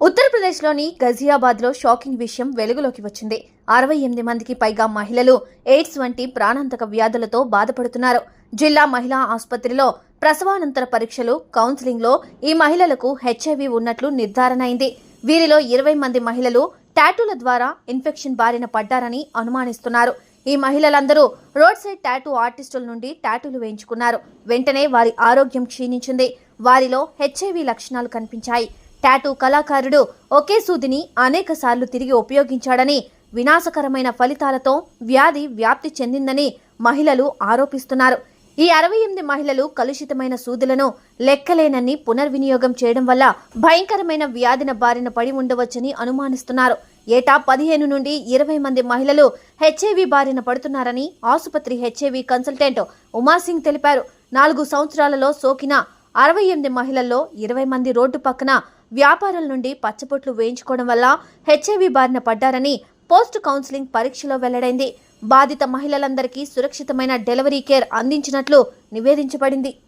ఉత్తరప్రదేశ్లోని గజియాబాద్లో షాకింగ్ విషయం వెలుగులోకి వచ్చింది. 68 మందికి పైగా మహిళలు ఎయిడ్స్ వంటి ప్రాణాంతక వ్యాధులతో బాధపడుతున్నారు. జిల్లా మహిళా ఆసుపత్రిలో ప్రసవానంతర పరీక్షలు, కౌన్సిలింగ్లో ఈ మహిళలకు హెచ్ఐవి ఉన్నట్లు నిర్ధారణ అయింది. వీరిలో 20 మంది మహిళలు టాటూల ద్వారా ఇన్ఫెక్షన్ బారిన పడ్డారని అనుమానిస్తున్నారు. ఈ మహిళలందరూ రోడ్ సైడ్ టాటూ ఆర్టిస్టుల నుండి టాటూలు వేయించుకున్నారు. వెంటనే వారి ఆరోగ్యం క్షీణించింది. వారిలో హెచ్ఐవి లక్షణాలు కనిపించాయి. టాటూ కళాకారుడు ఒకే సూదిని అనేక సార్లు తిరిగి ఉపయోగించాడని, వినాశకరమైన ఫలితాలతో వ్యాధి వ్యాప్తి చెందిందని మహిళలు ఆరోపిస్తున్నారు. ఈ 68 మహిళలు కలుషితమైన సూదులను లెక్కలేనన్ని పునర్వినియోగం చేయడం వల్ల భయంకరమైన వ్యాధిన బారిన పడి ఉండవచ్చని అనుమానిస్తున్నారు. ఏటా 15 నుండి 20 మంది మహిళలు హెచ్ఐవి బారిన పడుతున్నారని ఆసుపత్రి హెచ్ఐవి కన్సల్టెంట్ ఉమాసింగ్ తెలిపారు. 4 సంవత్సరాలలో సోకిన 68 మహిళల్లో 20 మంది రోడ్డు పక్కన వ్యాపారాల నుండి పచ్చబొట్లు వేయించుకోవడం వల్ల హెచ్ఐవి బారిన పడ్డారని పోస్ట్ కౌన్సిలింగ్ పరీక్షలో వెల్లడైంది. బాధిత మహిళలందరికీ సురక్షితమైన డెలివరీ కేర్ అందించినట్లు నివేదించబడింది.